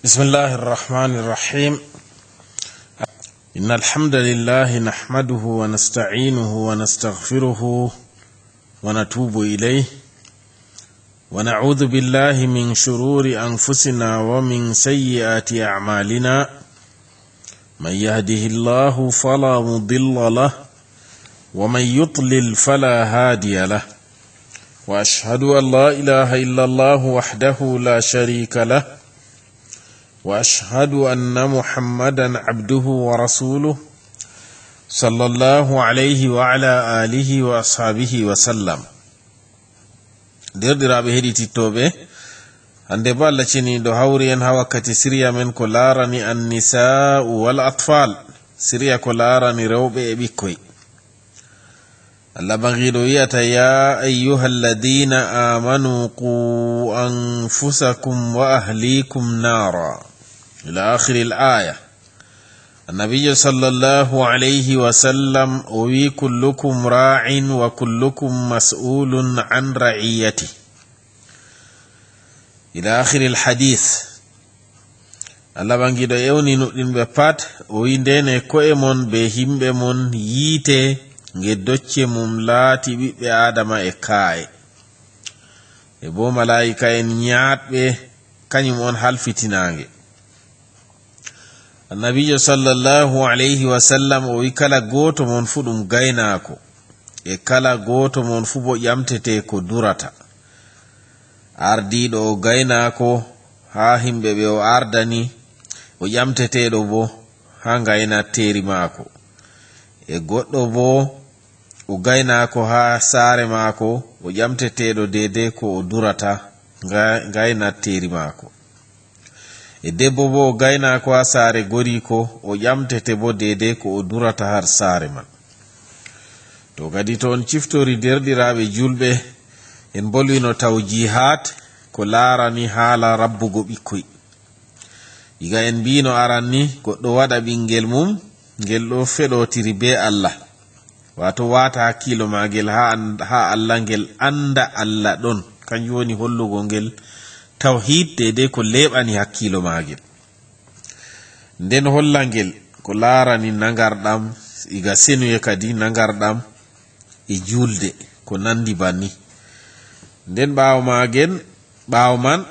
بسم الله الرحمن الرحيم. إن الحمد لله نحمده ونستعينه ونستغفره ونتوب إليه ونعوذ بالله من شرور أنفسنا ومن سيئات أعمالنا. من يهده الله فلا مضل له ومن يضلل فلا هادي له، وأشهد أن لا إله إلا الله وحده لا شريك له، وأشهد أن محمدا عبده ورسوله صلى الله عليه وعلى آله وأصحابه وسلم. derdiraaɓe heɗitittoɓe, hande bo Allah ceni ɗo hawri en ha wakkati siriya men ko laarani annisa'u wal atfal, siriya ko laarani rewɓe e ɓikkoy. Allah bangiɗo wiyata ya ayyuha alladina amanu qu anfusakum wa ahlikum nara ila akhiri al-aya. النبي صلى الله عليه وسلم وي كلكم راع وكلكم مسؤول عن رعيته إلى آخر الحديث. Allah bangiɗo ewni nuɗɗinɓe pat o wi ndene ko'e mon be himɓe mon yiite nge docce mum laati ɓiɓɓe adama e kaaye, e bo malaika en ñaatɓe kañum on halfitinange. Annabijo sallallahu alayhi wa sallam o wi kala goto mon fu ɗum gaynako, e kala goto mon fu bo ƴamtete ko durata. Ardiɗo o gaynako ha himɓe ɓe o ardani, o ƴamteteɗo bo ha gaynateri mako, e goɗɗo bo o gaynako ha saare mako, o ƴamteteɗo dede ko o durata gaynateri mako. E debbo bo o gaynako ha saare gori ko o ƴamtete bo dede ko o durata har saare man. To kadi to on ciftori derɗiraɓe julɓe, en bolwino taw jihad ko laarani haala rabbugo ɓikkoy. Iga en mbino aranni goɗɗo waɗa ɓingel mum ngel ɗo feɗotiri be Allah, wato wata hakkilo magel ha Allah, ngel anda Allah ɗon, kanjum woni hollugo ngel tawhid dede ko leɓani hakkilo magel. Nden holla ngel ko laarani nagarɗam, iga senuye kadi nagarɗam e julde ko nandi banni. Nden ɓawo man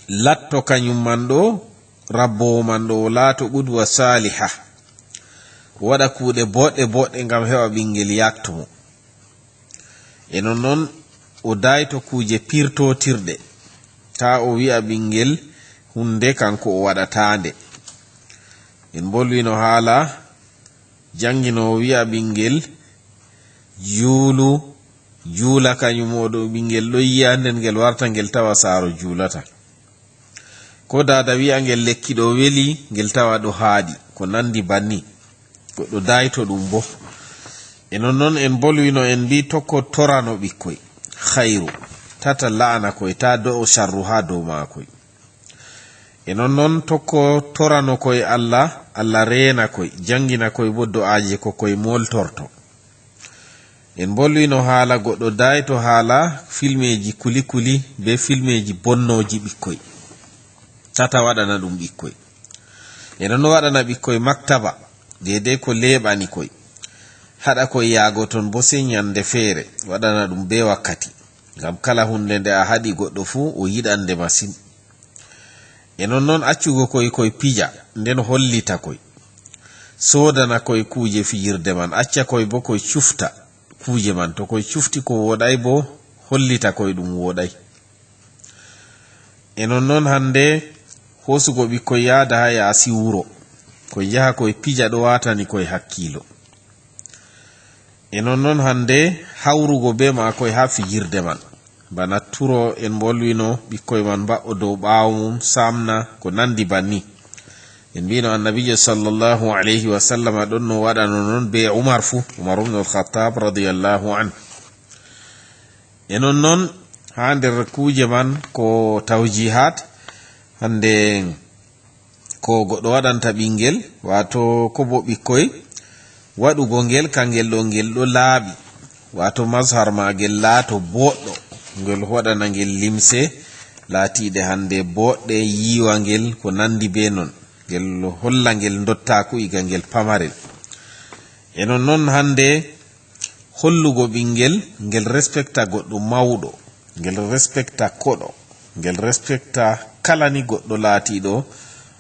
latto kañum man ɗo rabbowo man ɗo o laato qudwa saliha, waɗa kuuɗe boɗɗe ngam heɓa ɓingel yaktumo. E nonnon o dayto kuje pirtotirɗe, ta o wi'a ɓingel hunde kanko o waɗatande. En bolwino haala jangino o wi'a ɓingel juula kañum oɗo ɓingel ɗo yi'a nden ngel warta ngel tawa saaro juulata. Ko dada wi'a ngel lekki ɗo weli, ngel tawa ɗo haaɗi, ko nandi banni, goɗɗo dayto ɗum bo. E nonnon en bolwino en mbi tokko torano ɓikkoy khairu, tata la'ana koy, ta do sharru ha dow makoy. E nonnon tokko torano koy Allah reena koy, jangina koy bo do'aje ko koy moltorto. En bolwino haala goɗɗo dayto haala filmeji kuli be filmeji bonnoji ɓikkoy, tata waɗana ɗum ɓikkoy. E nonno waɗana ɓikkoy maktaba dede ko leɓani koy, haɗa koy yaago ton bo sei nyande feere waɗana ɗum be wakkati, ngam kala hunde nde a haɗi goɗɗo fu o yiɗande masin. E nonnon accugo koy pija, nden hollita koy, sodana koy kuje fijirde man, acca koy bo koy cufta kuje man. To koy cufti ko woɗay bo hollita koy ɗum woɗay. E nonnon hande hosugo ɓikkoy yaada ha yaasi wuro, koy yaha koy pija ɗo watani koy hakkilo. E nonnon hande hawrugo be makoy ha fijirde man, bana turo en bolwino ɓikkoy man ba'o dow ɓaawo mum samna ko nandi banni. En mbino annabijo sallallahu alayhi wa sallam ɗon no waɗano non be Umar ibn al-Khattab radiyallahu an. E nonnon ha nder kuje man ko tawjihat, hande ko goɗɗo waɗanta ɓingel, wato ko bo ɓikkoy waɗugo ngel kangel ɗo ngel ɗo laaɓi, wato mazhar magel laato boɗɗo, ngel waɗana ngel limse laatiɗe hande boɗɗe yiwangel ko nandi be non ngel holla ngel dottaku iga ngel pamarel. E non hande hollugo ɓingel ngel respecta goɗɗo mawɗo, ngel respecta koɗo, ngel respecta kala ni goɗɗo laatiɗo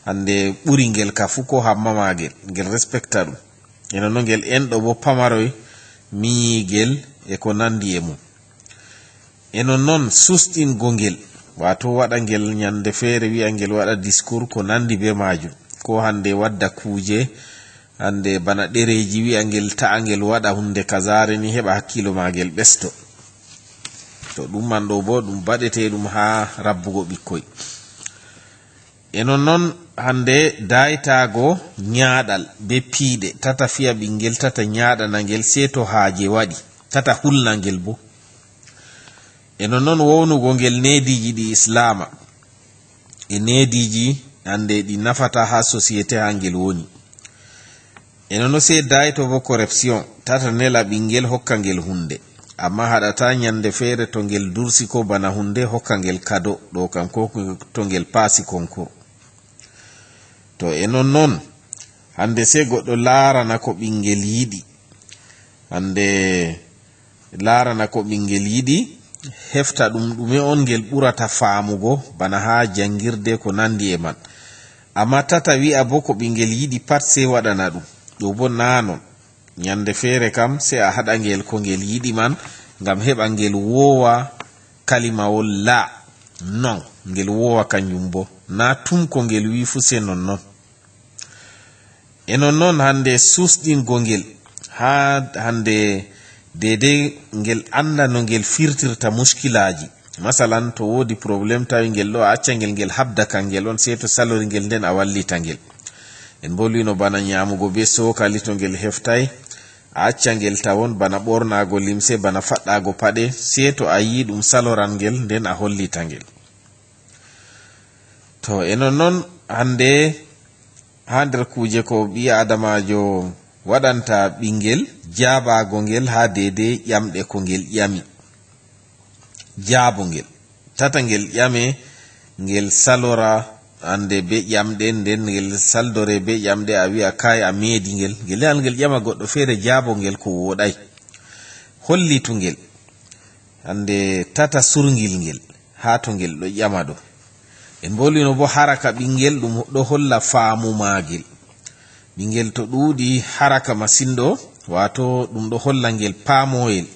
hande ɓuri ngel ka fu ko hamma magel, ngel respecta ɗum. E non ngel enɗo bo pamaroy miñigel e ko nandi e mum. E non susɗingo ngel, wato waɗa ngel nyande feere wi'a ngel waɗa discours ko nandi be majum, ko hande wadda kuje hande bana ɗereji wi'a ngel ta'a ngel waɗa hunde kazare ni heɓa hakkilo magel ɓesto. To ɗum man ɗo bo ɗum baɗete ɗum ha rabbugo ɓikkoy. E non hande daytago nyaɗal be piiɗe, tata fiya ɓingel, tata nyaɗana ngel sei to haaje waɗi, tata hulna ngel bo. E non wownugo ngel nediji ɗi islama e nediji hande ɗi nafata ha société ha ngel woni. E non sei dayto bo corruption, tata nela ɓingel hokka ngel hunde, amma haɗata nyande feere to ngel dursi ko bana hunde hokka ngel kado ɗo kam, ko to ngel paasi concours. To e non hande sei goɗɗo larana ko ɓingel yiɗi, hande larana ko ɓingel yiɗi, hefta ɗum ɗume on ngel ɓurata faamugo bana ha jangirde ko nandi e man, amma tata wi'a bo ko ɓingel yiɗi pat sei waɗana ɗum. Ɗo bo nanon nyande feere kam sei a haɗa ngel ko ngel yiɗi man ngam heɓa ngel wowa kalimawol la non, ngel wowa kanjum bo na tum ko ngel wi fu sei non. E non hande susɗingo ngel ha hande dede ngel anda no ngel firtirta muskilaji. Masalan to wodi problem tawi ngel ɗo a acca ngel habda kangel on, sei to salori ngel nden a wallita ngel. En bolwino bana nyamugo be sokali to ngel heftay, a acca ngel tawon bana ɓornago limse, bana faɗɗago paɗe, sei to a yi ɗum saloran ngel nden a hollita ngel. To e non hande ha nder kuje ko ɓi adamajo waɗanta ɓingel, jabago ngel ha dede ƴamɗe ko ngel ƴami. Jabo ngel, tata ngel ƴame ngel salora hande be ƴamɗe, nden ngel saldore be ƴamɗe a wi'a kai a meedi ngel, ngel yal ngel ƴama goɗɗo feere jabo ngel ko woɗai, hollitu ngel hande tata surngil ngel ha to ngel ɗo ƴama ɗo. En bolino bo haraka ɓingel ɗum ɗo holla faamu magel. Ɓingel to ɗuuɗi haraka masindo, wato ɗum ɗo holla ngel paamoyel,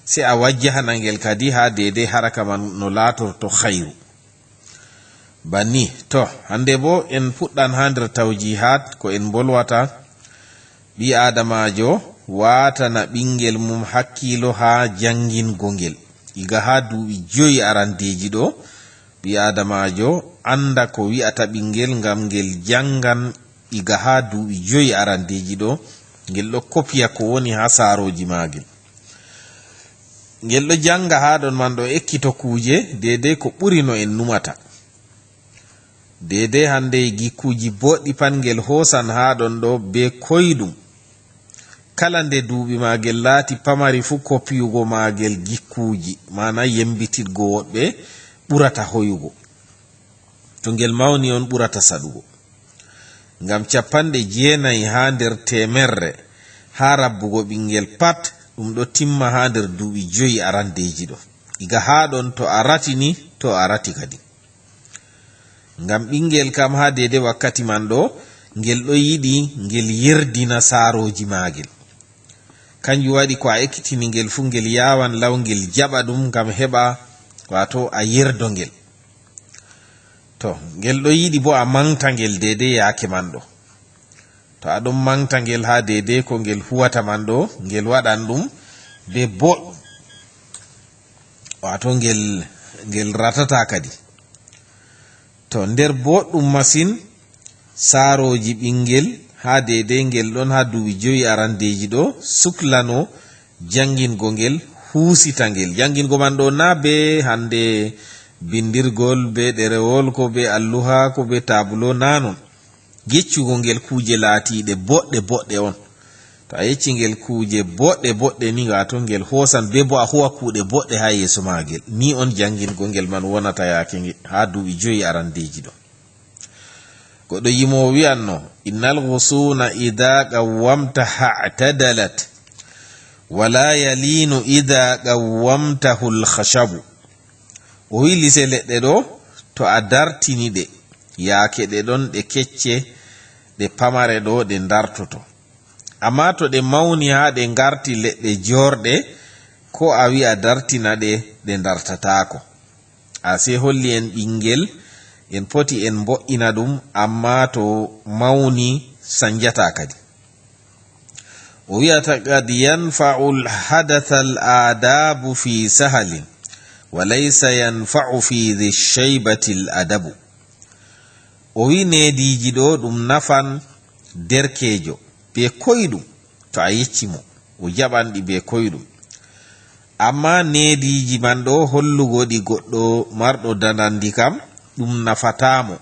sei a wajjahana ngel kadi ha dede haraka man no latorto khayru banni. To hande bo en puɗɗan ha nder tawjihat ko en bolwata ɓi adamajo watana ɓingel mum hakkilo ha jangingo ngel iga ha duuɓi 5 arandeji ɗo. Ɓi adamajo anda ko wi'ata ɓingel ngam ngel jangan iga ha duuɓi 5 arandeji ɗo, ngel ɗo kopiya ko woni ha saroji magel. Ngel ɗo janga ha ɗon man ɗo ekkito kuje dede ko ɓuri no en numata. Dede hande gikkuji boɗɗi pat ngel hosan ha ɗon ɗo be koyɗum. Kala nde duuɓi magel laati pamari fu kopiyugo magel gikkuji, mana yembitirgo woɗɓe ɓurata hoyugo. To ngel mawni on ɓurata saɗugo. Ngam 90 ha nder temerre ha rabbugo ɓingel pat ɗum ɗo timma ha nder duuɓi 5 arandeji ɗo. Iga ha ɗon to a ratini to a rati kadi. Ngam ɓingel kam ha dede wakkati man ɗo ngel ɗo yiɗi ngel yerdina saroji magel. Kanjum waɗi ko a ekkitini ngel fu ngel yawan law ngel jaɓa ɗum ngam heɓa wato a yerdo ngel. To ngel ɗo yiɗi bo a mangta ngel dede yaake man ɗo. To aɗon mangta ngel ha dede ko ngel huwata man ɗo, ngel waɗan ɗum be boɗɗum, wato ngel ratata kadi. To nder boɗɗum masin saroji ɓingel ha dede ngel ɗon ha duuɓi 5 arandeji ɗo suklano jangingo ngel, husita ngel. Jangingo man ɗo na be hande bindirgol be ɗerewol ko be alluha ko be tabulo nanon. Geccugo ngel kuje laatiɗe boɗɗe on. To to a yecci ngel kuuje boɗɗe ni wato ngel hosan be bo a huwa kuuɗe boɗɗe ha yeeso magel, ni on jangingol ngel man wonata yaake ha duuɓi 5 arandeji ɗo. goɗɗo yimowo wi'anno innal ghusuna idha qawwamta ha'tadalat wala yalinu idha qawwamtahu al-khashabu. o wi lise leɗɗe ɗo to a dartini ɗe yaake ɗe ɗon ɗe kecce ɗe pamare ɗo ɗe dartoto, amma to ɗe mawni ha ɗe garti leɗɗe jorɗe ko a wi a dartina ɗe ɗe dartatako. a se holli en ɓingel en poti en mbo'ina ɗum, amma to mawni sanjata kadi. o wi'ata qad yanfa'u al-hadatha al-adabu fi sahalin wa laysa yanfa'u fi dhi shaybati al-adabu. o wi nediji ɗo ɗum nafan derkejo be koyɗum to a yecci mo o jaɓanɗi be koyɗum, amma nediji man ɗo hollugo ɗi goɗɗo marɗo danandi kam ɗum nafatamo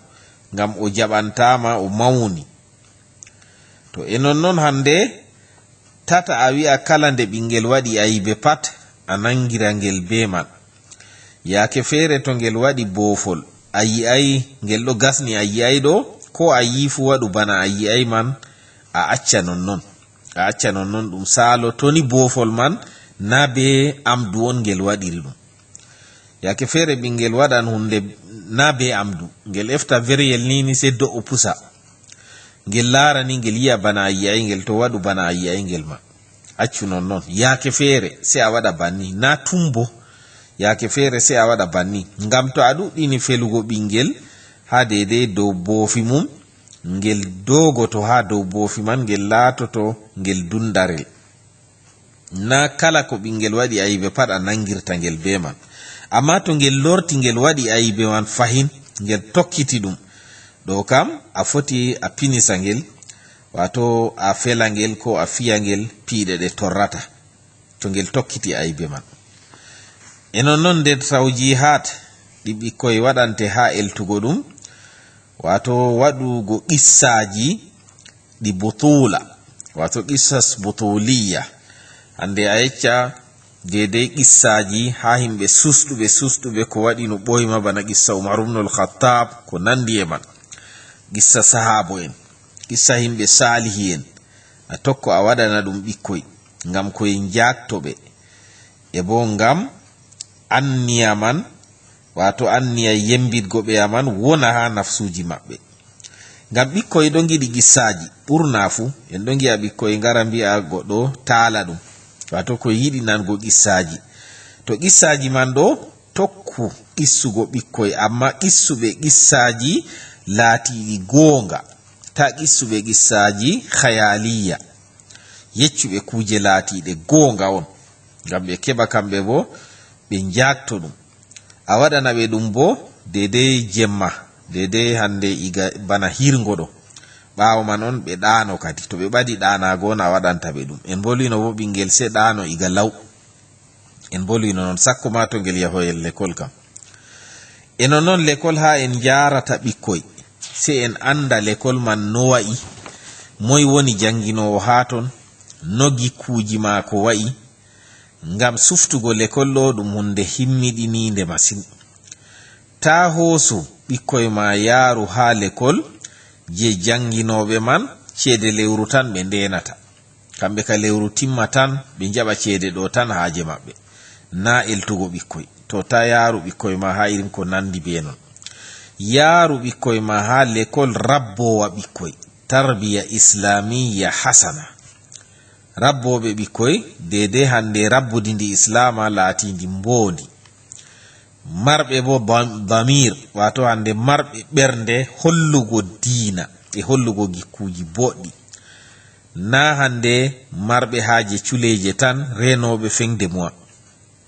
ngam o jaɓantama o mawni. to e nonnon hande tata a wi'a kala nde ɓingel waɗi ayibe pat a nangira ngel be man. yaake feere to ngel waɗi boofol a yi'ay ngel ɗo gasni a yi'ay ɗo, ko a yifu waɗu bana a yi'ay man a acca nonnon ɗum saalo toni boofol man na be amdu on ngel waɗiri ɗum. yaake feere ɓingel waɗan hunde na be amdu, ngel efta veryel nini se do o pusa, ngel laarani ngel yi'a bana a yi'ay ngel, to waɗu bana a yi'ay ngel ma accu nonnon. yaake feere se a waɗa banni, na tumbo yaake feere se a waɗa banni, ngam to a ɗuɗɗini felugo ɓingel ha dede dow boofi mum, ngel dogoto ha dow boofi man ngel laatoto ngel dundarel. na kala ko ɓingel waɗi ayibe pat a nangirta ngel be man, amma to ngel lorti ngel waɗi ayibe man fahin ngel tokkiti ɗum, ɗo kam a foti a pinisa ngel, wato a fela ngel ko a fiya ngel piiɗe ɗe torrata to ngel tokkiti ayibe man. e nonnon nder tawjihat ɗi ɓikkoy waɗante ha eltugo ɗum, wato waɗugo qissaji ɗi butula, wato qissas butuliya. hande a yecca dedei qissaji ha himɓe susɗuɓe ko waɗi no ɓoyma, bana qissa Umar ibn al-Khattab ko nandi e man, qissa sahabo en, qissa himɓe salihi en. a tokko a waɗana ɗum ɓikkoy ngam koye jaktoɓe, e bo ngam anniya man, wato anniya yembidgo ɓe aman wona ha nafsuji maɓɓe. ngam ɓikkoy ɗo giɗi qissaji, ɓurna fu en ɗo gi'a ɓikkoy ngara mbi'a goɗɗo taala ɗum, wato ko yiɗi nango qissaji. to qissaji man ɗo tokku qissugo ɓikkoy, amma qissuɓe qissaji laatiɗi goonga, ta qissuɓe qissaji khayaliya, yeccuɓe kuje laatiɗe goonga on, ngam ɓe keɓa kamɓe bo ɓe jakto ɗum. a waɗana ɓe ɗum bo dedei jemma, dedei hande iga bana hirgo ɗo, ɓawo man on ɓe ɗano kadi, to ɓe ɓaɗi ɗanago on a waɗanta ɓe ɗum. en bolino bo ɓingel se ɗano iga law, en bolino non sakko ma to ngel yahoyel l'école kam. e nonnon l'école ha en jarata ɓikkoy, se en anda l'école man no wa'i, moy woni janginowo ha ton, no gikkuji maako wa'i, ngam suftugo l'école ɗo ɗum hunde himmiɗininde masin. ta hoosu ɓikkoy ma yaaru ha l'école je janginoɓe man ceede lewru tan ɓe ndenata, kamɓe ka lewru timma tan ɓe jaɓa ceede ɗo tan haaje maɓɓe, na eltugo ɓikkoy. to ta yaaru ɓikkoy ma ha irin ko nandi be non. yaaru ɓikkoy ma ha l'école rabbowa ɓikkoy, tarbiya islamiya hasana, rabboɓe ɓikkoy dede hande rabbudi ndi islama laatindi mbondi, marɓe bo damir, wato hande marɓe ɓernde hollugo diina e hollugo gikkuji boɗɗi, na hande marɓe haaje culeje tan renoɓe fengde muwa,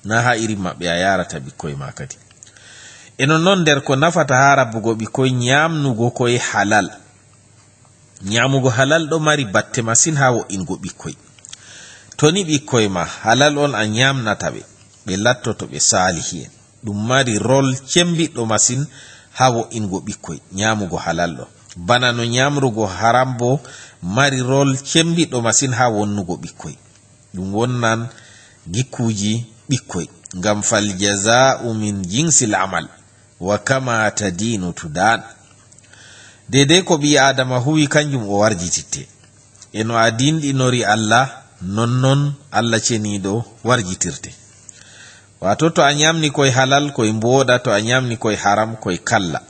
na ha iri maɓɓe a yarata ɓikkoy ma kadi. e nonnon nder ko nafata ha rabbugo ɓikkoy, nyamnugo koye halal. nyamugo halal ɗo mari batte masin ha wo'ingo ɓikkoy. toni ɓikkoy ma halal on a nyamnata ɓe, ɓe lattoto ɓe salihi en, ɗum mari rol cembiɗɗo masin ha wo'ingo ɓikkoy, nyamugo halal ɗo. bana no nyamrugo haram bo mari rol cembiɗo masin ha wonnugo ɓikkoy. ɗum wonnan gikkuji ɓikkoy, ngam fal jaza'u min jinsil amal wa kama tadinu tudan. dedei ko ɓi adama huwi kanjum o warjititte. eno a dinɗinori Allah nonnon Allah ceniɗo warjitirte. wato to a nyamni koye halal koye mboɗa, to a nyamni koye haram koye kalla.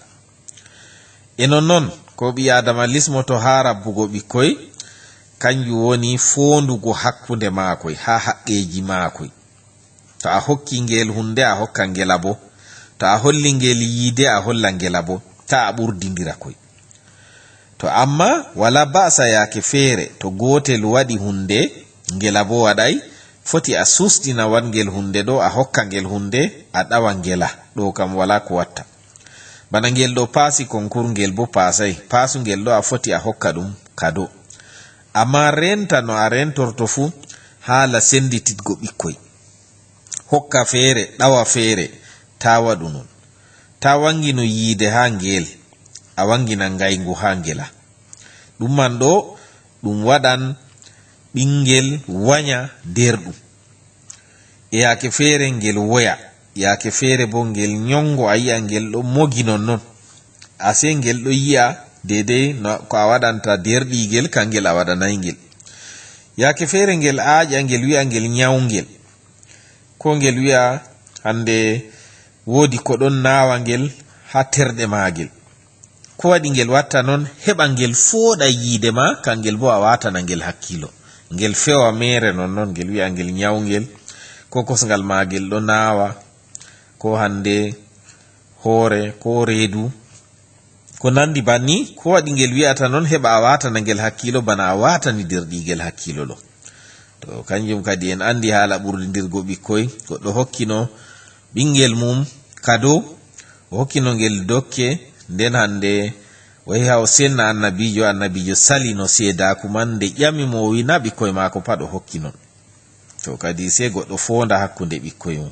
eno non ko ɓi adama lismoto ha rabbugo ɓikkoy, kanjum woni fondugo hakkunde makoy ha haqqeji makoy. to a hokki ngel hunde a hokka ngela bo, to a holli ngel yiide a holla ngela bo, ta a ɓurdidira koy. to amma wala basa yake feere to gotel waɗi hunde ngela bo waɗay, foti a susɗina wangel hunde ɗo a hokka ngel hunde a ɗawa ngela, ɗo kam wala ko watta. bana ngel ɗo paasi konkur ngel bo paasay, paasu ngel ɗo a foti a hokka ɗum kado. amma renta no a rentorto fu haala sendititgo ɓikkoy, hokka feere ɗawa feere, ta waɗu non. ta wangino yiide ha ngel, a wangina ngaygu ha ngela. ɗum man ɗo ɗum waɗan ɓingel wanya nder ɗum. e yake feere ngel woya, yake feere bo ngel nyongo, a yi'a ngel ɗo mogi non. ase ngel ɗo yi'a dedei no ko a waɗanta derɗigel kangel a waɗanay ngel. yake feere ngel aaƴa, ngel wi'a ngel nyawngel, ko ngel wi'a hande woodi ko ɗon nawa ngel ha terɗe magel. ko waɗi ngel watta non? heɓa ngel fooɗa yiide ma, kangel bo a watana ngel hakkilo. ngel fewa mere non ngel wi'a ngel nyawngel, ko kosngal magel ɗo nawa, ko hande hoore ko reedu ko nandi banni. ko waɗi ngel wi'ata non? heɓa a watana ngel hakkilo bana a watani derɗigel hakkilo ɗo. to kanjum kadi en andi haala ɓurdidirgo ɓikkoy. goɗɗo hokkino ɓingel mum kado, o hokkino ngel dokke, nden hande o yahi ha o senna annabijo salino seedaku man, nde ƴami mo o wi na ɓikkoy mako pat o hokki non. to kadi sei goɗɗo fonda hakkunde ɓikkoy mum.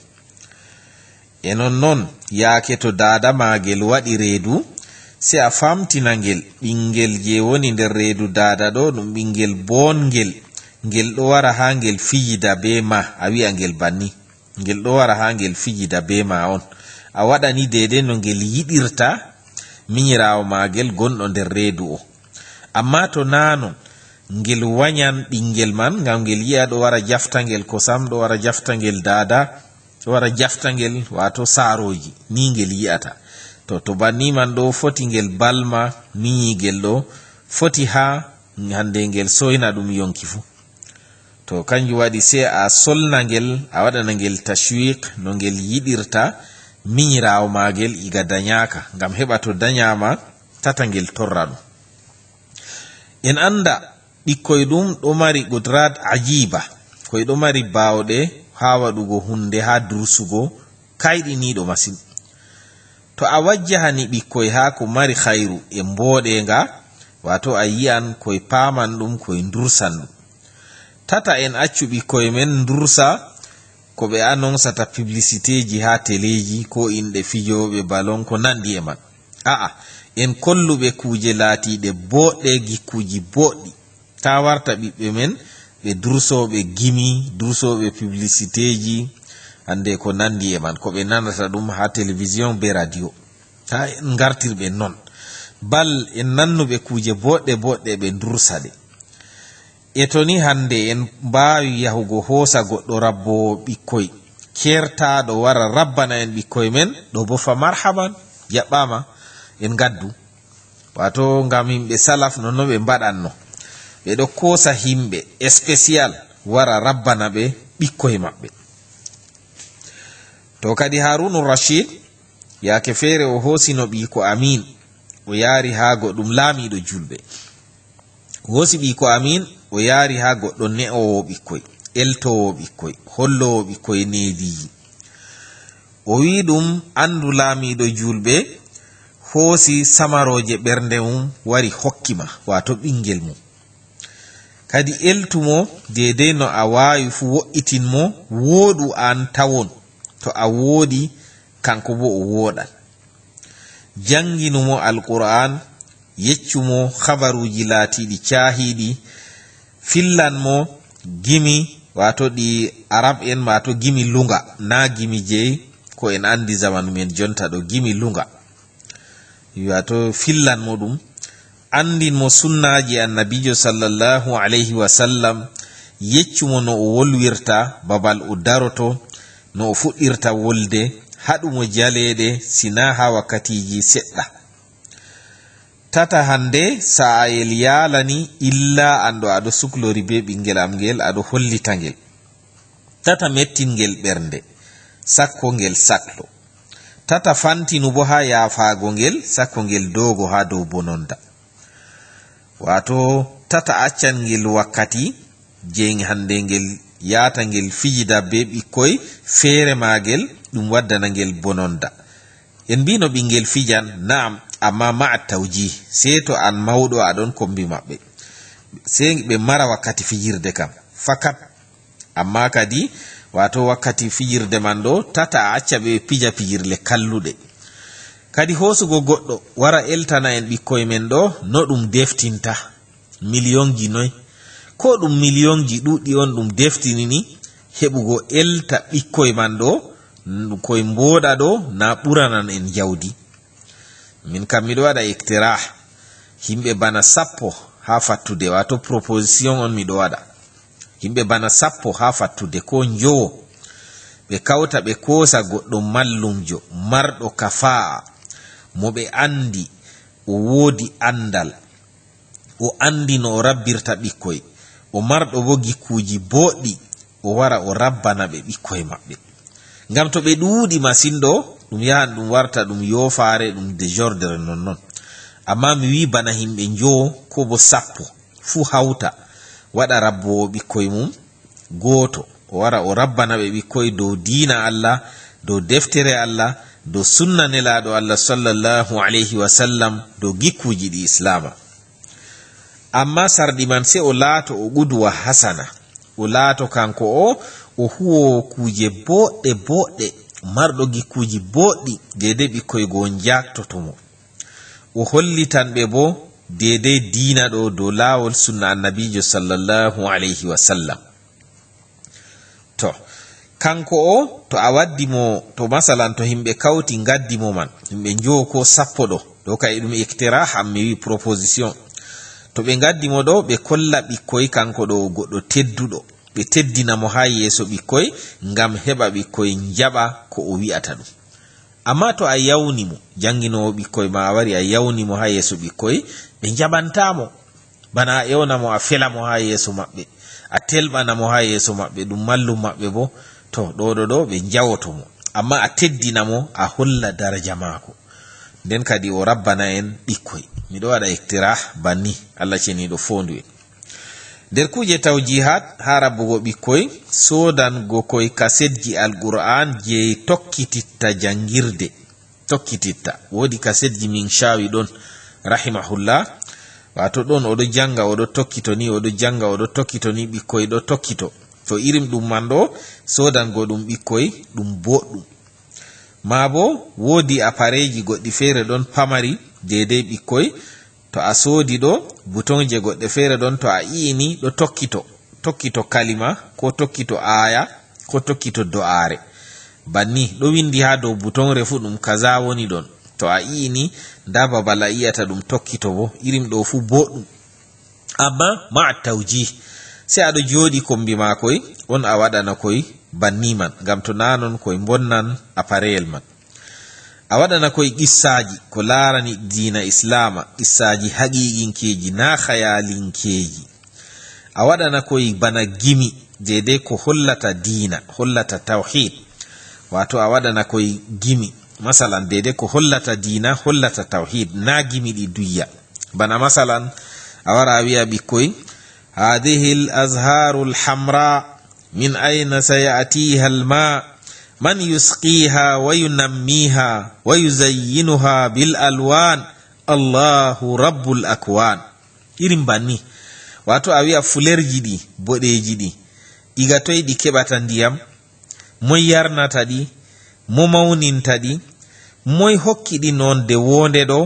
e non yaake to dada magel waɗi reedu, se a famtina ngel ɓingel je woni nder reedu dada ɗo ɗum ɓingel bongel, ngel ɗo wara ha ngel fijida be ma. a wi'a ngel banni, ngel ɗo wara ha ngel fijida be ma on. a waɗani dede no ngel yiɗirta miñirawo magel gonɗo nder reedu o. amma to nanon ngel wanyan ɓingel man, ngam ngel yi'a ɗo wara jafta ngel kosam, ɗo wara jafta ngel dada, ɗo wara jafta ngel wato saroji, ni ngel yi'ata. to banni man ɗo foti ngel balma miñigel ɗo, foti ha hande ngel soyna ɗum yonki fu. to kanjum waɗi se a solna ngel, a waɗana ngel tashwiq no ngel yiɗirta miñirawo magel iga danyaka, ngam heɓa to danyama tata ngel torra ɗum. en anda ɓikkoy ɗum ɗo mari qudrat ajiba, koy ɗo mari bawɗe ha waɗugo hunde, ha dursugo kayɗiniɗo masin. to a wajjahani ɓikkoy ha ko mari khairu e mboɗenga, wato a yi'an koye paman ɗum, koye dursan ɗum. tata en accu ɓikkoy men dursa ko ɓe annonsata publicité ji ha teleji, ko inɗe fijoɓe balon ko nandi e man. a'a en kolluɓe kuje laatiɗe boɗɗe, gikkuji boɗɗi. ta warta ɓiɓɓe men ɓe dursoɓe gimi, dursoɓe publicité ji hande ko nandi e man, ko ɓe nanata ɗum ha télévision be radio. ta en gartirɓe non, bal en nannuɓe kuje boɗɗe ɓe dursaɗe. e to ni hande en mbawi yahugo hoosa goɗɗo rabbowo ɓikkoy kertaɗo wara rabbana en ɓikkoy men, ɗo bo fa marhaban, jaɓɓama, en gaddu. wato ngam himɓe salaf nonno ɓe mbaɗanno, ɓe ɗo kosa himɓe spécial wara rabbana ɓe ɓikkoy maɓɓe. to kadi Harunu Rashid yake feere o hoosino ɓiko Amin, o yaari ha goɗɗum laamiɗo julɓe. o hoosi ɓiko Amin o yaari ha goɗɗo ne'owo ɓikkoy, eltowo ɓikkoy, hollowo ɓikkoy neediji. o wi ɗum andu laamiɗo julɓe hoosi samaroje ɓernde mum wari hokkima, wato ɓingel mum. kadi eltumo dedei no a wawi fu, wo'itinmo, wooɗu an tawon, to a woodi kanko bo o wooɗan. janginumo alqur'an, yeccumo habaruji laatiɗi caahiɗi fillanmo gimi wato ɗi arab en mato gimi lunga na gimi jeyi ko en andi zamanu men jonta ɗo gimi lunga wato fillanmo ɗum andinmo sunnaji annabijo sallallahu alayhi wa sallam yeccumo no o wolwirta babal o daroto no o fuɗɗirta wolde haɗumo jaleɗe sina ha wakkatiji seɗɗa tata hande sa'ayel yalani illa ando aɗo suklori be ɓingel am ngel aɗo hollita ngel tata mettingel ɓernde sakko ngel saklo tata fantinu bo ha yafago ngel sakko ngel dogo ha dow bononda wato tata accan ngel wakkati je hande ngel yata ngel fijida be ɓikkoy feere magel ɗum waddana ngel bononda en mbino ɓingel fijan naam amma ma'a tawji sei to an mawɗo aɗon kombi maɓɓe sei ɓe mara wakkati fijirde kam fakat amma kadi wato wakkati fijirde man ɗo tata acca ɓe pija pijirle kalluɗe kadi hosugo goɗɗo wara eltana en ɓikkoy men ɗo no ɗum deftinta millionji noy ko ɗum millionji ɗuɗɗi on ɗum deftini ni heɓugo elta ɓikkoy man ɗo koye mboɗa ɗo na ɓuranan en jawdi min kam miɗo waɗa ictirah himɓe bana 10 ha fattude wato proposition on miɗo waɗa himɓe bana 10 ha fattude ko njowo ɓe kawta ɓe kosa goɗɗo mallumjo marɗo kafa'a mo ɓe andi o woodi andal o andi no o rabbirta ɓikkoy o marɗo bo gikkuji boɗɗi o wara o rabbana ɓe ɓikkoy maɓɓe ngam to ɓe ɗuuɗi masin ɗo ɗum yahan ɗum warta ɗum yofare ɗum désordre nonnon amma mi wi bana himɓe njowo ko bo 10 fu hawta waɗa rabbowo ɓikkoy mum gooto o wara o rabbana ɓe ɓikkoy dow diina Allah dow deftere Allah dow sunna nelaɗo Allah sallallahu alayhi wa sallam dow gikkuji ɗi islama amma sarɗi man se o laato o ƙudwa hasana o laato kanko o huwo kuje boɗɗe boɗɗe marɗo gikkuji boɗɗi dedei ɓikkoy go jaktotomo o hollitanɓe bo dedei diina ɗo dow laawol sunna annabijo sallallahu alayhi wa sallam to kanko to a waddimo to masalan to himɓe kawti gaddimo man himɓe njowo ko 10 ɗo kay ɗum ictirah am mi wi proposition to ɓe gaddimo ɗo ɓe kolla ɓikkoy kanko ɗo goɗɗo tedduɗo ɓe teddinamo ha yeeso ɓikkoy ngam heɓa ɓikkoy jaɓa ko o wi'ata ɗum amma to a yawnimo janginowo ɓikkoy ma a wari a yawnimo ha yeeso ɓikkoy ɓe jaɓantamo bana a ewnamo a felamo ha yeeso maɓɓe a telɓanamo ha yeeso maɓɓe ɗum mallum maɓɓe bo to ɗo ɓe jawotomo amma a teddinamo a holla daraja maako nden kadi o rabbana en ɓikkoy miɗo waɗa ictirah banni Allah ceniɗo fondu en nder kuje tawjihat ha rabbugo ɓikkoy sodango koye kasetji alqur'an je tokkititta jangirde tokkititta wodi kasetji min shawi ɗon rahimahullah wato ɗon oɗo janga oɗo tokkito ni oɗo janga oɗo tokkito ni ɓikkoy ɗo tokkito to irim ɗum man ɗo sodango ɗum ɓikkoy ɗum boɗɗum ma bo wodi apareji goɗɗi feere ɗon pamari dedei ɓikkoy to a soodi ɗo bouton je goɗɗe feere ɗon to a iini ɗo tokkito kalima ko tokkito aya ko tokkito do'are banni ɗo windi ha dow bouton refu ɗum kaza woni ɗon to a iini nda babal a iyata ɗum tokkito bo irim ɗo fu boɗɗum amma ma tawji sai aɗo jooɗi kombi makoy on a waɗana koy banni man ngam to nanon koye bonnan appareyel man a waɗana koye qissaji ko larani diina islama qissaji haqiqinkeji na hayalinkeji a waɗana koye bana gimi dedei ko hollata diina hollata tawhid wato a waɗana koye gimi masalan dedei ko hollata diina hollata tawhid na gimi ɗi duyya bana masalan a wara a wi'a ɓikkoy hadihi l azharu lhamra min ayna sayatiha alma man yusqiha wa yunammiha wa yuzayyinuha bil alwan Allahu rabbul akwan irin banni wato a wi'a fulerji ɗi boɗeji ɗi iga toy ɗi keɓata ndiyam moy yarnata ɗi mo mawninta ɗi moy hokki ɗi nonde wonde ɗo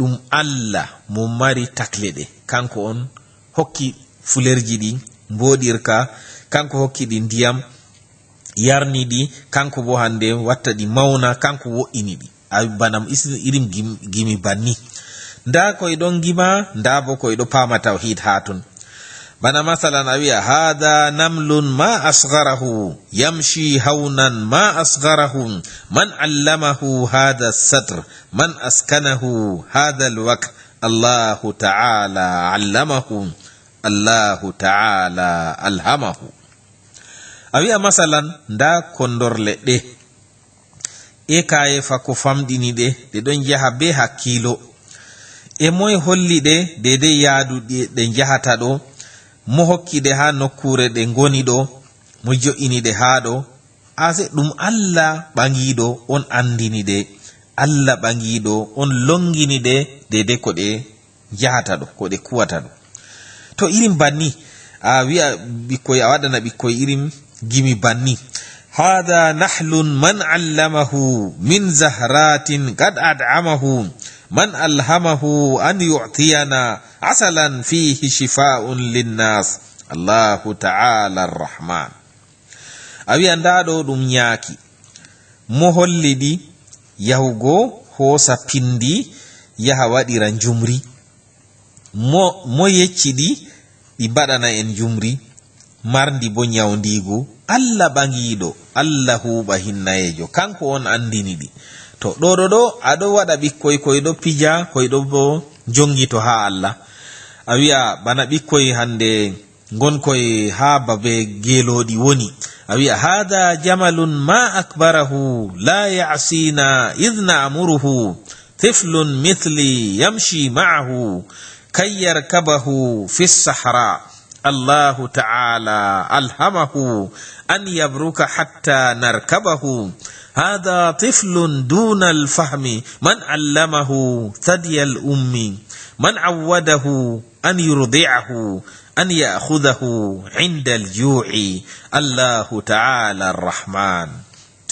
ɗum Allah mo mari taklede kanko on hokki fulerji ɗi mboɗirka kanko hokki ɗi ndiyam yarni ɗi kanko bo hande watta ɗi mauna kanko wo'ini ɗi bana irim gimi banni nda koye ɗon gima nda bo koye ɗo pama tawhid ha ton bana masalan a wiya hada namlun ma asgharahu yamshi hawnan ma asgharahu man allamahu hada satr man askanahu hada alwak Allahu ta'ala allamahu Allahu ta'ala alhamahu a wiya masalan nda kondor leɗɗe e kaye fa ko famɗini ɗe ɗon jaha be hakkilo e moye holli ɗe dedei yaadu ɗe jahata ɗo mo hokkiɗe ha nokkure ɗe ngoni ɗo mo jo'ini ɗe ha ɗo ase ɗum Allah ɓangiɗo on andini ɗe Allah ɓangiɗo on longini ɗe dedei ko ɗe jahata ɗo ko ɗe kuwata ɗo to irin banni a wi'a ɓikkoy a waɗana ɓikkoy irin gimi banni hada nahlun man allamahu min zahratin qad ad'amahu man alhamahu an yu'tiyana asalan fihi shifa'un linnas Allahu ta'ala arrahman a wi'a ndaɗo ɗum nyaaki mo holliɗi yahugo hoosa pindi yaha waɗira njumri mo yecciɗi ɗi mbaɗana en jumri marndi bo nyawdigu Allah ɓangiɗo Allah huɓa hinnayejo kanko on andini ɗi to ɗo aɗo waɗa ɓikkoy koyɗo pija koyɗo bo jongito ha Allah a wi'a bana ɓikkoy hande gonkoy ha babe geloɗi woni a wi'a hada jamalun ma akbarahu la ya'sina idh na'muruhu tiflun mithli yamshi ma'ahu kay yarkabahu fi sahra Allahu ta'ala alhamahu an yabruka hatta narkabahu هذا طفل دون الفهم من علمه ثدي الأم من عوده أن يرضعه أن يأخذه عند الجوع الله تعالى الرحمن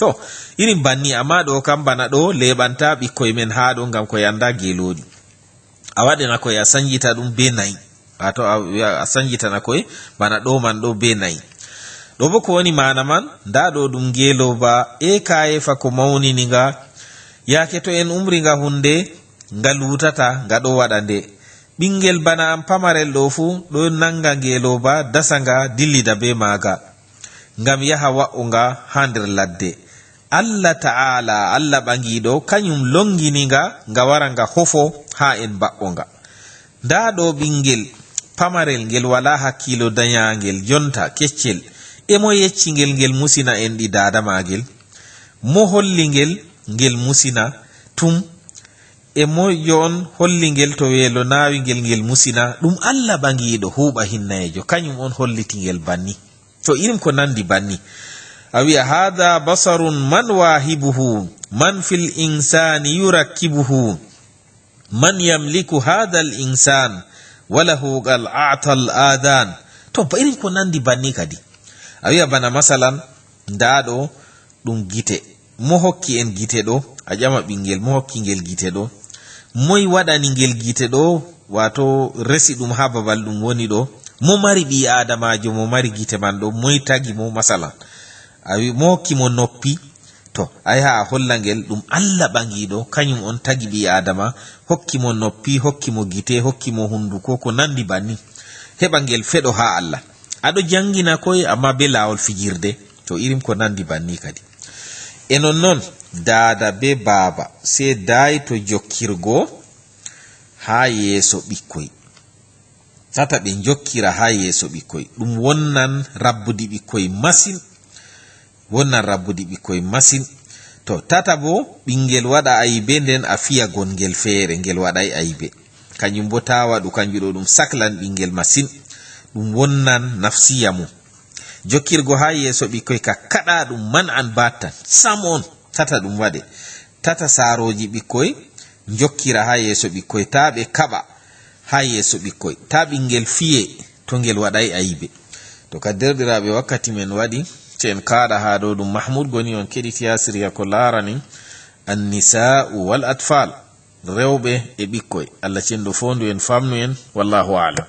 to irin banni amma ɗo kam bana ɗo leɓanta ɓikkoy men ha ɗo ngam ko yanda gelodi a waɗina koy a sanjita ɗum be nayi wato a sanjitana koy bana ɗo man ɗo be nayi ɗo bo ko woni mana man nda ɗo ɗum geloba e kaye fa ko mawnini nga yake to en umri nga hunde nga lutata nga ɗo waɗa nde ɓingel bana am pamarel ɗo fu ɗo nanga geloba dasa nga dillida be maga ngam yaha wa'o nga ha nder ladde Allah ta'ala Allah ɓangiɗo kañum longini nga wara nga hofo ha en ba'o nga nda ɗo ɓingel pamarel ngel wala hakkilo dayangel jonta keccel e mo yecci ngel musina en ɗi dada magel mo holli ngel musina tum e mo yon holli ngel to welo nawi ngel musina ɗum Allah ɓangiɗo huɓa hinnayejo kañum on holliti ngel banni to irim ko nandi banni a wi'a hada basarun man wahibuhu man fil insani yurakkibuhu man yamliku hada al insan walahu gal a'tal adan to ba irim ko nandi banni kadi a wi'a bana masalan ndaɗo ɗum gite mo hokki en gite ɗo a ƴama ɓingel mo hokki ngel gite ɗo moy waɗani ngel gite ɗo wato resi ɗum ha babal ɗum woni ɗo mo mari ɓi adamajo mo mari gite man ɗo moy tagi mo masalan a wi mo hokki mo noppi to ay ha a holla ngel ɗum Allah ɓangiɗo kañum on tagi ɓi adama hokki mo noppi hokki mo gite hokki mo hunduko ko nandi banni heɓa ngel feɗo ha Allah aɗo jangina koye amma be lawol fijirde to irim ko nandi banni kadi e non dada be baba se dayi to jokkirgo ha yeeso ɓikkoy tata ɓe jokkira ha yeeso ɓikkoy ɗum wonnan rabbudi ɓikkoy masin to tata bo ɓingel waɗa ayibe nden a fiya gongel feere ngel waɗay ayibe kañum bo ta waɗu kanjuɗo ɗum saklan ɓingel masin ɗum wonnan nafsiya mum jokkirgo ha yeeso ɓikkoy ka kaɗa ɗum man an battan sam on tata ɗum waɗe tata saroji ɓikkoy jokkira ha yeeso ɓikkoy ta ɓe kaɓa ha yeeso ɓikkoy ta ɓingel fiye to ngel waɗay ayibe to ka derɗiraɓe wakkati men waɗi to en kaɗa ha ɗo ɗum mahmoud goni on keɗiti ha siriya ko larani annisa'u wal atfal rewɓe e ɓikkoy. Allah cenɗo fondu en famnu en. Wallahu alam.